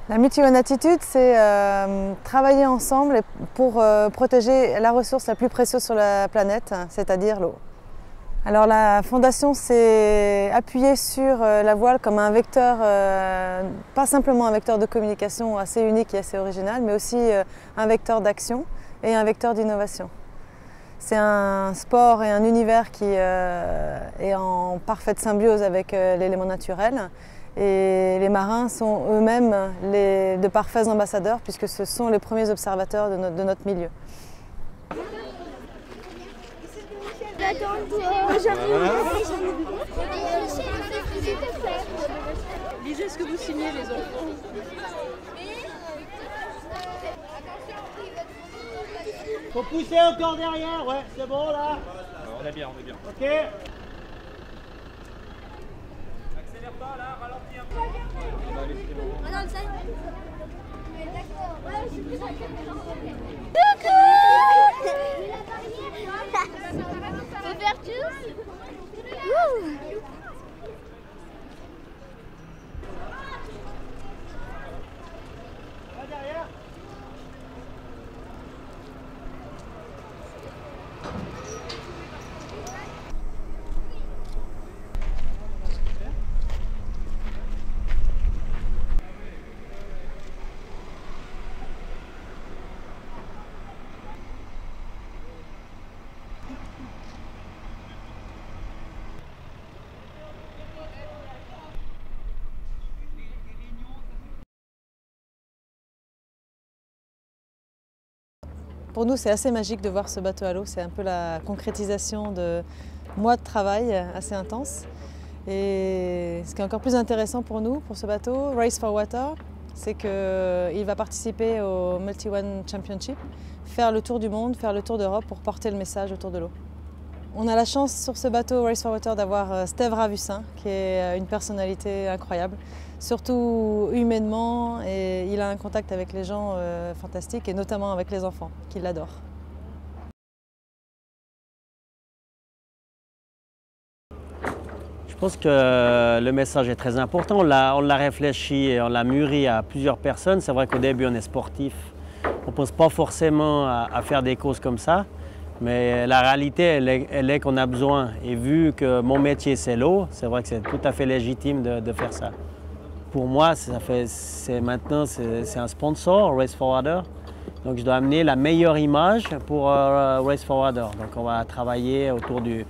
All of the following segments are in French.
La Multi-One Attitude, c'est travailler ensemble pour protéger la ressource la plus précieuse sur la planète, c'est-à-dire l'eau. Alors la fondation s'est appuyée sur la voile comme un vecteur, pas simplement un vecteur de communication assez unique et assez original, mais aussi un vecteur d'action et un vecteur d'innovation. C'est un sport et un univers qui est en parfaite symbiose avec l'élément naturel. Et les marins sont eux-mêmes de parfaits ambassadeurs puisque ce sont les premiers observateurs de notre milieu. Lisez ce que vous signez les enfants. Faut pousser encore derrière, ouais, c'est bon là. On est bien, on est bien. Ok. Accélère pas là, ralentis un peu. On va aller Faut faire tous. Va derrière. Pour nous, c'est assez magique de voir ce bateau à l'eau. C'est un peu la concrétisation de mois de travail assez intense. Et ce qui est encore plus intéressant pour nous, pour ce bateau, Race for Water, c'est qu'il va participer au Multi-One Championship, faire le tour du monde, faire le tour d'Europe pour porter le message autour de l'eau. On a la chance sur ce bateau Race for Water d'avoir Steve Ravussin, qui est une personnalité incroyable, surtout humainement, et il a un contact avec les gens fantastique, et notamment avec les enfants, qui l'adorent. Je pense que le message est très important. On l'a réfléchi et on l'a mûri à plusieurs personnes. C'est vrai qu'au début, on est sportif. On ne pense pas forcément à faire des causes comme ça. Mais la réalité, elle est qu'on a besoin. Et vu que mon métier, c'est l'eau, c'est vrai que c'est tout à fait légitime de faire ça. Pour moi, maintenant, c'est un sponsor, Race for Water. Donc je dois amener la meilleure image pour Race for Water. Donc on va travailler autour de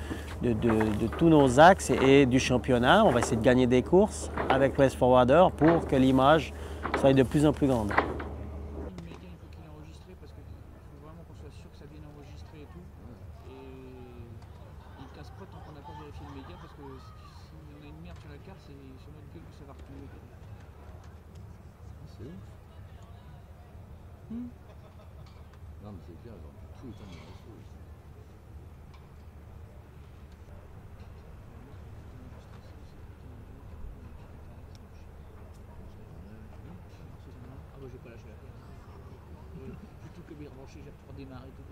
tous nos axes et du championnat. On va essayer de gagner des courses avec Race for Water pour que l'image soit de plus en plus grande. Non mais c'est clair, genre, tout le temps de la chose. Ah bah je vais pas lâcher la peine. Plutôt que bien branché, j'ai redémarré tout.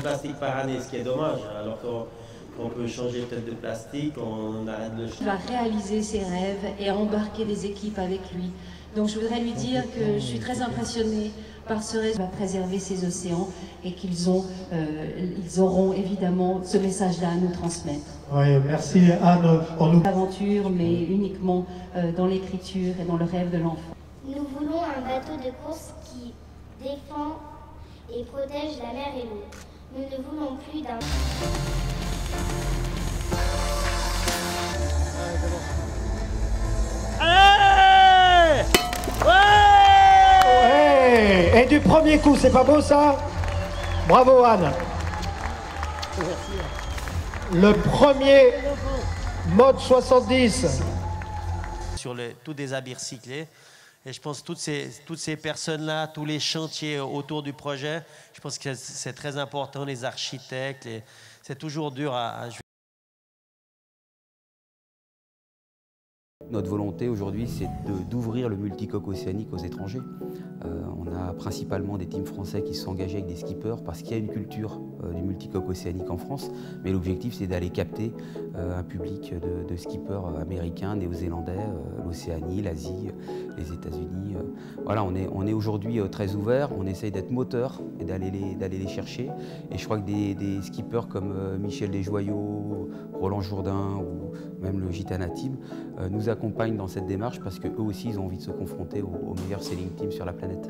Plastique par année, ce qui est dommage, alors qu'on peut changer peut-être de plastique, on arrête de le Il va réaliser ses rêves et embarquer des équipes avec lui. Donc je voudrais lui dire que je suis très impressionnée par ce rêve. Il va préserver ses océans et qu'ils auront évidemment ce message-là à nous transmettre. Oui, merci Anne. Aventure, mais uniquement dans l'écriture et dans le rêve de l'enfant. Nous voulons un bateau de course qui défend et protège la mer et l'eau. Nous ne voulons plus d'un... Allez! Ouais! Et du premier coup, c'est pas beau ça? Bravo Anne. Le premier mode 70. Sur tous des habits recyclés. Et je pense que toutes ces personnes-là, tous les chantiers autour du projet, je pense que c'est très important, les architectes, c'est toujours dur à Notre volonté aujourd'hui, c'est d'ouvrir le multicoque océanique aux étrangers. On a principalement des teams français qui se sont engagés avec des skippers parce qu'il y a une culture du multicoque océanique en France. Mais l'objectif, c'est d'aller capter un public de skippers américains, néo-zélandais, l'Océanie, l'Asie, les États-Unis. Voilà, on est aujourd'hui très ouvert. On essaye d'être moteur et d'aller les chercher. Et je crois que des skippers comme Michel Desjoyaux, Roland Jourdain ou même le Gitana Team nous accompagnent dans cette démarche parce qu'eux aussi, ils ont envie de se confronter aux meilleurs sailing teams sur la planète.